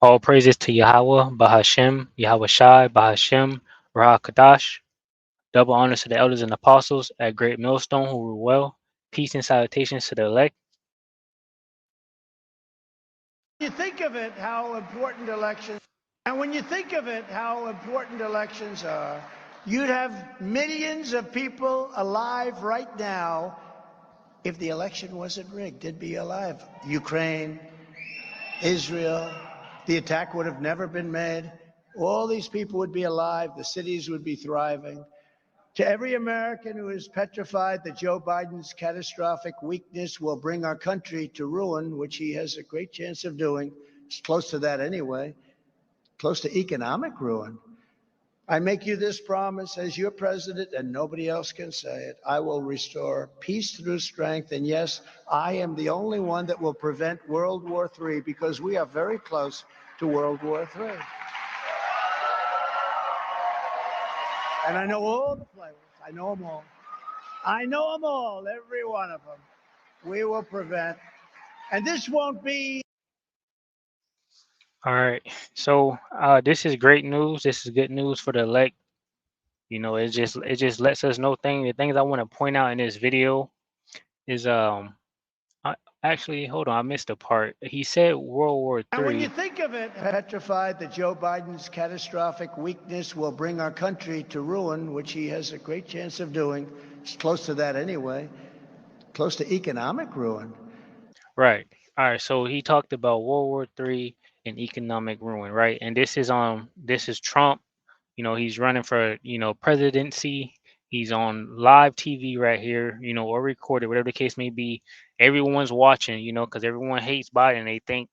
All praises to Yahweh, Bahashem, Yahweh Shai, Bahashem, Ra Kadash. Double honors to the elders and apostles at Great Millstone who rule well. Peace and salutations to the elect. You think of it, how important elections, and when you think of it, how important elections are, you'd have millions of people alive right now if the election wasn't rigged. They'd be alive. Ukraine, Israel, the attack would have never been made. All these people would be alive. The cities would be thriving. To every American who is petrified that Joe Biden's catastrophic weakness will bring our country to ruin, which he has a great chance of doing, it's close to that anyway, close to economic ruin. I make you this promise as your president, and nobody else can say it. I will restore peace through strength. And yes, I am the only one that will prevent World War III because we are very close to World War III. And I know all the players. I know them all. I know them all, every one of them. We will prevent. And this won't be. All right. So this is great news. This is good news for the elect. You know, it just lets us know the things I want to point out in this video is I, actually hold on, I missed a part. He said World War And when you Three. think of it, petrified that Joe Biden's catastrophic weakness will bring our country to ruin, which he has a great chance of doing, it's close to that anyway, close to economic ruin. Right. All right. So he talked about World War Three and economic ruin, right? And this is Trump. You know, he's running for, presidency. He's on live TV right here, or recorded, whatever the case may be. Everyone's watching, because everyone hates Biden. They think,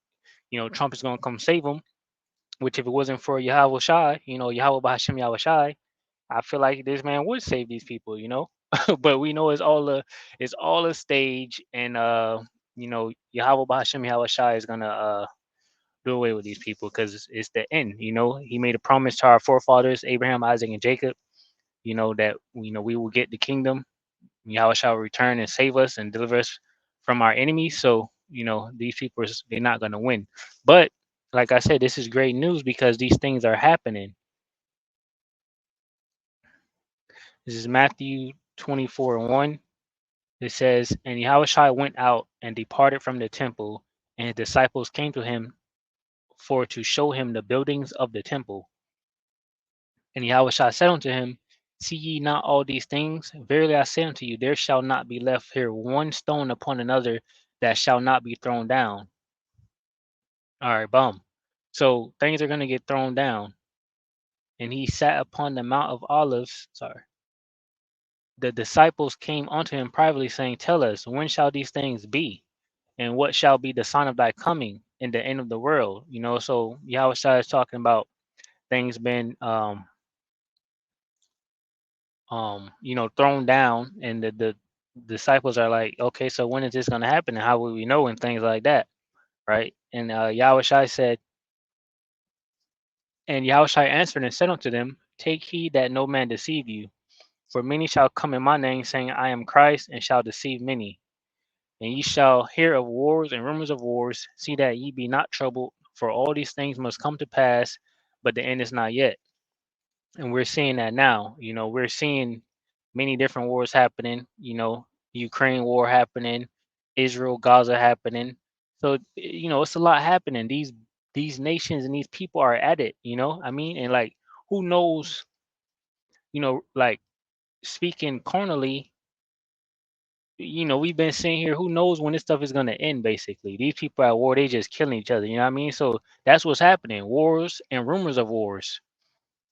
Trump is going to come save them, which if it wasn't for Yahweh Shai, Yahweh Bahashem Yahweh Shai, I feel like this man would save these people. But we know it's all a stage, and Yahweh Bahashem Yahweh Shai is gonna do away with these people because it's the end. He made a promise to our forefathers, Abraham, Isaac, and Jacob. That we will get the kingdom. Yahweh shall return and save us and deliver us from our enemies. So these people they're not gonna win. But like I said, this is great news because these things are happening. This is Matthew 24:1. It says, "And Yahushua went out and departed from the temple, and his disciples came to him for to show him the buildings of the temple. And Yahushua said unto him, See ye not all these things? Verily I say unto you, there shall not be left here one stone upon another that shall not be thrown down." All right, boom. So things are going to get thrown down. And he sat upon the Mount of Olives. Sorry. The disciples came unto him privately, saying, Tell us, when shall these things be? And what shall be the sign of thy coming in the end of the world? So Yahweh is talking about things being thrown down, and the disciples are like, okay, so when is this gonna happen, and how will we know, and things like that, right? And Yahweh said, and Yahweh answered and said unto them, Take heed that no man deceive you, for many shall come in my name, saying, I am Christ, and shall deceive many. And ye shall hear of wars and rumors of wars. See that ye be not troubled, for all these things must come to pass, but the end is not yet. And we're seeing that now. We're seeing many different wars happening. Ukraine war happening, Israel, Gaza happening. So it's a lot happening. These nations and these people are at it. I mean, and like, who knows? Like, speaking carnally, we've been seeing here, who knows when this stuff is going to end, basically. These people at war, they just killing each other, you know what I mean? So that's what's happening. Wars and rumors of wars.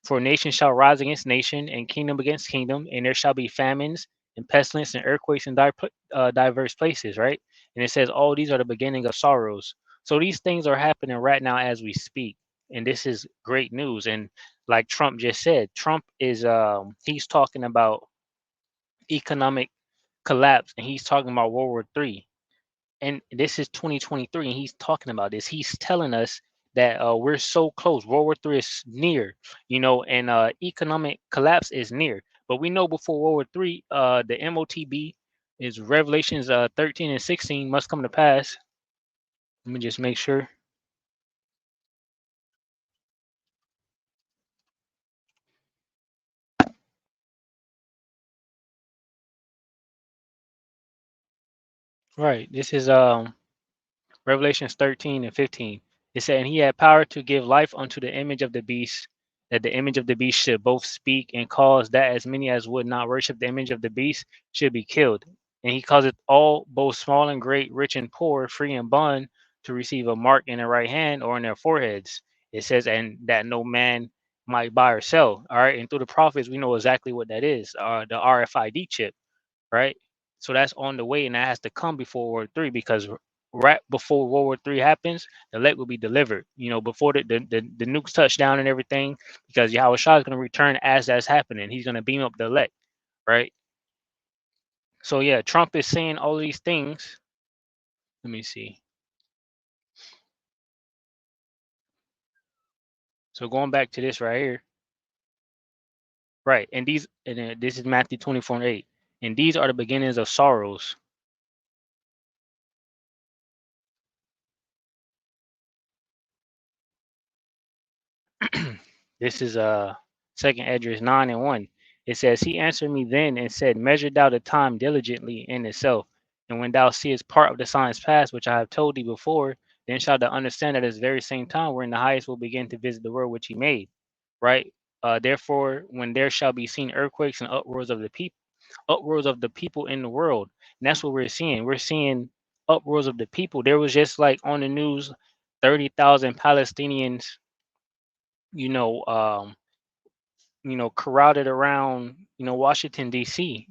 For nation shall rise against nation, and kingdom against kingdom, and there shall be famines and pestilence and earthquakes in diverse places, right? And it says all these are the beginning of sorrows. So these things are happening right now as we speak. And this is great news. And like Trump just said, Trump is he's talking about economic collapse, and he's talking about World War III. And this is 2023, and he's talking about this. He's telling us that we're so close. World War III is near, and economic collapse is near. But we know before World War III, the MOTB is Revelations 13 and 16 must come to pass. Let me just make sure. Right. This is Revelations 13 and 15. It said, and he had power to give life unto the image of the beast, that the image of the beast should both speak and cause that as many as would not worship the image of the beast should be killed. And he causeth all, both small and great, rich and poor, free and bond, to receive a mark in their right hand or in their foreheads. It says, and that no man might buy or sell. All right. And through the prophets, we know exactly what that is, the RFID chip, right? So that's on the way, and that has to come before World War III, because right before World War III happens, the elect will be delivered. Before the nukes touch down and everything, because Yahweh Shah is going to return as that's happening. He's going to beam up the elect, right? So yeah, Trump is saying all these things. Let me see. So going back to this right here, right? And then this is Matthew 24:8, and these are the beginnings of sorrows. This is Second Esdras 9:1. It says, he answered me then and said, measure thou the time diligently in itself, and when thou seest part of the signs past, which I have told thee before, then shalt thou understand at this very same time wherein the highest will begin to visit the world which he made. Right? Therefore, when there shall be seen earthquakes and uproars of the people in the world. And that's what we're seeing. We're seeing uproars of the people. There was just like on the news, 30,000 Palestinians, you know, um, crowded around, Washington D.C.,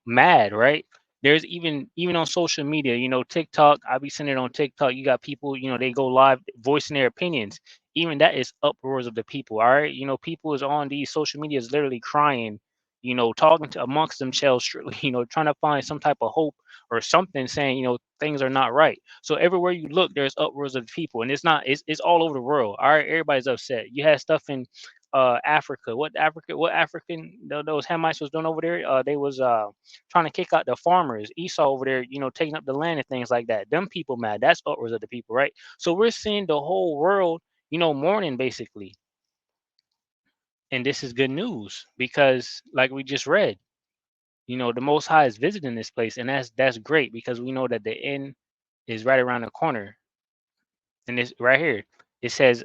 mad, right? There's even on social media, TikTok. I be seeing it on TikTok. You got people, they go live voicing their opinions. Even that is uproars of the people. All right, people is on these social medias literally crying, talking to amongst themselves, trying to find some type of hope or something, saying, things are not right. So everywhere you look, there's uproars of the people, and it's all over the world. All right, everybody's upset. You had stuff in Africa. What African those Hamites was doing over there? They was trying to kick out the farmers. Esau over there, taking up the land and things like that. Them people mad. That's uproars of the people, right? So we're seeing the whole world, mourning basically. And this is good news because, like we just read, the Most High is visiting this place, and that's great because we know that the end is right around the corner. And this right here, it says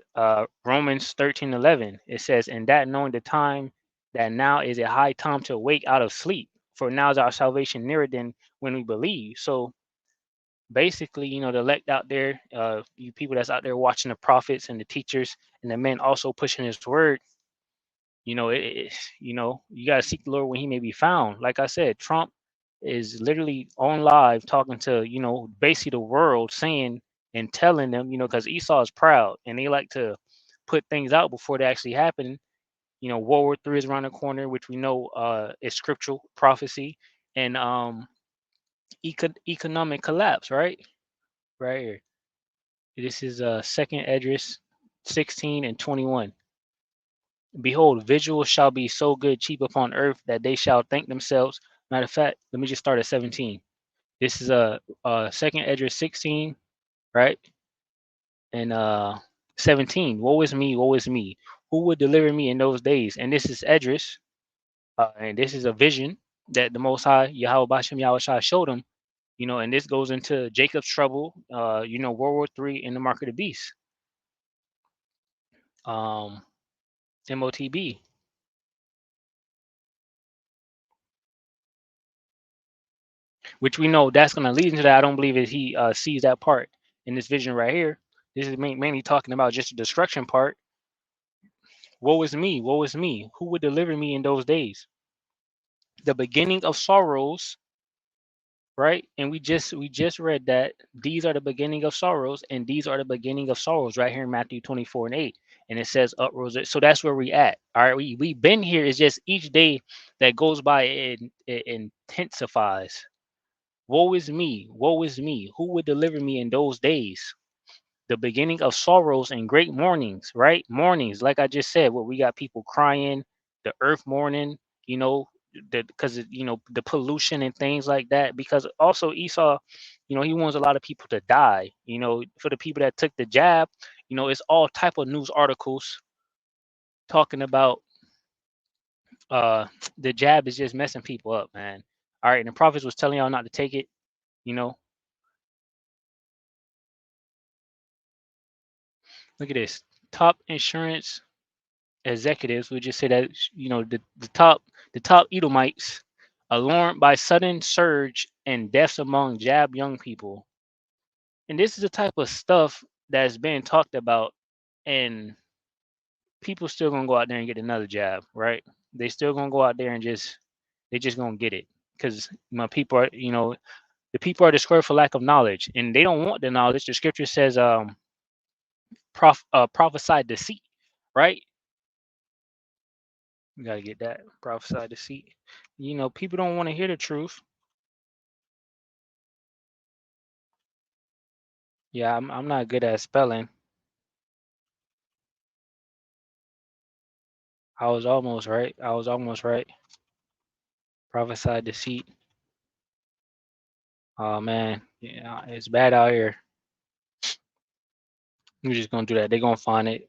Romans 13:11. It says, and that knowing the time, that now is a high time to wake out of sleep, for now is our salvation nearer than when we believe. So basically, the elect out there, you people that's out there watching the prophets and the teachers and the men also pushing his word, you got to seek the Lord when he may be found. Like I said, Trump is literally on live talking to, basically the world, saying and telling them, because Esau is proud and they like to put things out before they actually happen. World War III is around the corner, which we know is scriptural prophecy, and economic collapse, right? Right here. This is Second Esdras 16 and 21. Behold, visuals shall be so good cheap upon earth that they shall think themselves. Matter of fact, let me just start at 17. This is Second Esdras 16, right? And 17. Woe is me, woe is me. Who would deliver me in those days? And this is Esdras, and this is a vision that the Most High Yahweh Bashem Yahweh Shai showed him. And this goes into Jacob's trouble. World War III in the mark of the beast. Um, MOTB. Which we know that's going to lead into that. I don't believe that he sees that part in this vision right here. This is mainly talking about just the destruction part. Woe is me, woe is me. Who would deliver me in those days? The beginning of sorrows, right? And we just read that these are the beginning of sorrows, and these are the beginning of sorrows right here in Matthew 24:8. And it says uproars. So that's where we at. All right, we've been here. It's just each day that goes by, it intensifies. Woe is me, woe is me. Who would deliver me in those days? The beginning of sorrows and great mournings, right? Mournings, like I just said, where we got people crying, the earth mourning, you know, because the pollution and things like that. Because also Esau, he wants a lot of people to die. For the people that took the jab, it's all type of news articles talking about the jab is just messing people up, man. All right, and the prophets was telling y'all not to take it, you know. Look at this. Top insurance executives would just say that the top Edomites alarmed by sudden surge and deaths among Jab young people. And this is the type of stuff that's being talked about, and people still gonna go out there and get another jab, right? They still gonna go out there and they just gonna get it because my people are, the people are destroyed for lack of knowledge, and they don't want the knowledge. The scripture says, prophesy deceit, right? You gotta get that prophesy deceit. People don't want to hear the truth. Yeah, I'm not good at spelling. I was almost right. I was almost right. Prophesy deceit. Oh man, yeah, it's bad out here. We're just gonna do that. They're gonna find it.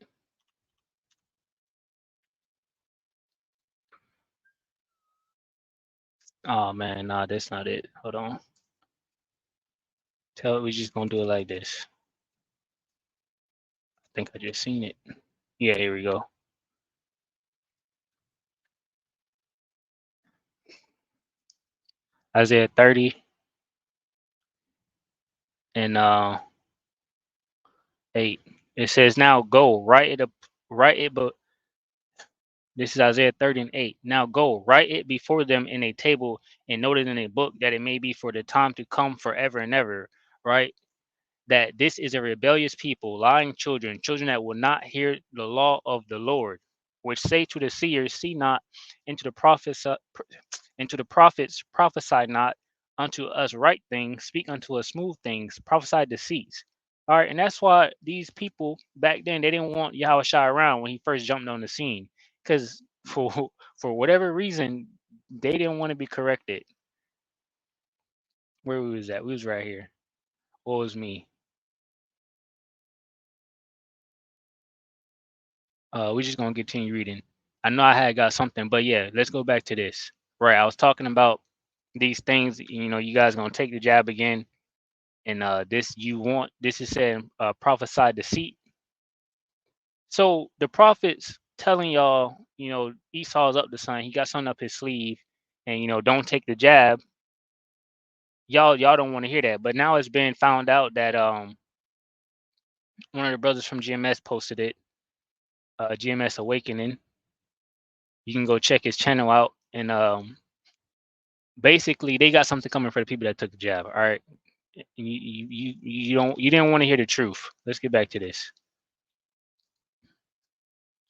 Oh man, nah, that's not it. Hold on. We're just gonna do it like this. I think I just seen it. Yeah, here we go. Isaiah 30 and 8. It says, "Now go, write it, but this is Isaiah 30 and 8. Now go, write it before them in a table and note it in a book that it may be for the time to come forever and ever." Right? That this is a rebellious people, lying children, children that will not hear the law of the Lord, which say to the seers, see not, into the prophets, prophesy not, unto us right things, speak unto us smooth things, prophesy deceits. All right, and that's why these people back then they didn't want Yahweh Shai around when he first jumped on the scene, because for for whatever reason they didn't want to be corrected. Where we was at? We was right here. What was me? We're just gonna continue reading. I know I had got something, but yeah, let's go back to this. Right, I was talking about these things. You guys gonna take the jab again, and this is saying prophesy deceit. So the prophets telling y'all, Esau's up to something. He got something up his sleeve, and don't take the jab. Y'all don't want to hear that. But now it's been found out that one of the brothers from GMS posted it. GMS Awakening. You can go check his channel out, and basically they got something coming for the people that took the jab. All right, you didn't want to hear the truth. Let's get back to this.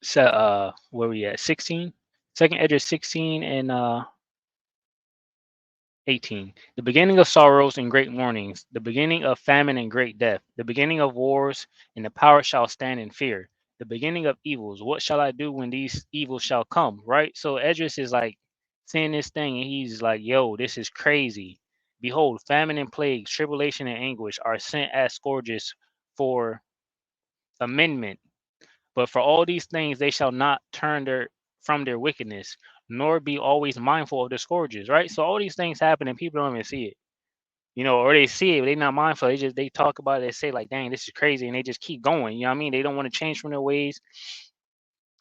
So where we at? 16. Second Edges 16 and 18. The beginning of sorrows and great mournings, the beginning of famine and great death, the beginning of wars, and the power shall stand in fear. The beginning of evils. What shall I do when these evils shall come? Right? So Edris is like seeing this thing and he's like, yo, this is crazy. Behold, famine and plagues, tribulation and anguish are sent as scourges for amendment. But for all these things they shall not turn from their wickedness, nor be always mindful of the scourges, right? So all these things happen and people don't even see it. Or they see it, but they're not mindful. They talk about it, they say like, dang, this is crazy, and they just keep going. You know what I mean? They don't want to change from their ways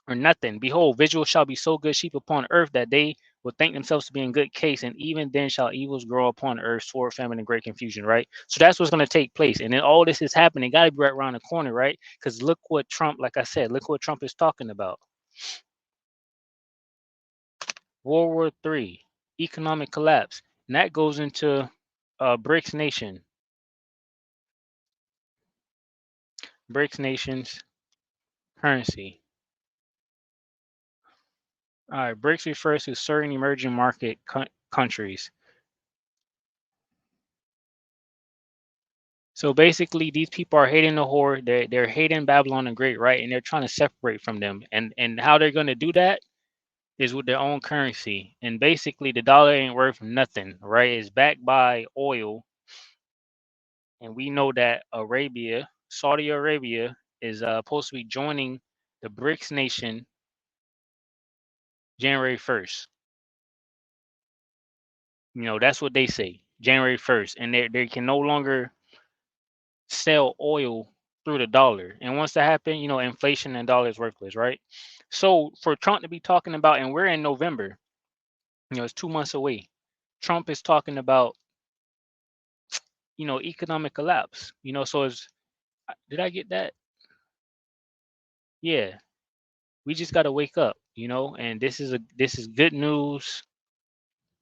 or nothing. Behold, visual shall be so good sheep upon earth that they will think themselves to be in good case, and even then shall evils grow upon earth, sword, famine, and great confusion, right? So that's what's going to take place. And then all this is happening, got to be right around the corner, right? Because look what Trump, like I said, look what Trump is talking about. World War III, economic collapse. And that goes into BRICS nation. BRICS nations currency. All right, BRICS refers to certain emerging market countries. So basically, these people are hating the whore. They're hating Babylon the Great, right? And they're trying to separate from them. And how they're going to do that is with their own currency. And basically, the dollar ain't worth nothing, right? It's backed by oil, and we know that Saudi Arabia, is supposed to be joining the BRICS nation January 1st. That's what they say, January 1st, and they can no longer sell oil through the dollar. And once that happened, inflation and dollar is worthless, right? So for Trump to be talking about, and we're in November, it's 2 months away. Trump is talking about, economic collapse. So did I get that? Yeah, we just got to wake up, and this is good news.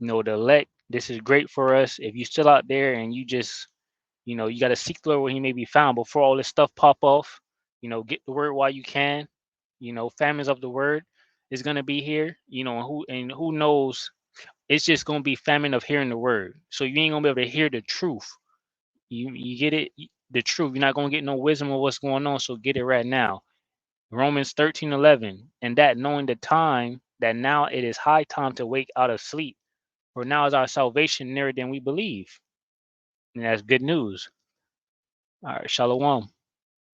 The elect, this is great for us. If you're still out there and you just, you got to seek the Lord where he may be found before all this stuff pop off. Get the word while you can. Famines of the word is gonna be here. And who knows? It's just gonna be famine of hearing the word. So you ain't gonna be able to hear the truth. You get it? The truth. You're not gonna get no wisdom of what's going on. So get it right now. Romans 13:11, and that knowing the time that now it is high time to wake out of sleep, for now is our salvation nearer than we believe. And that's good news. All right, shalom.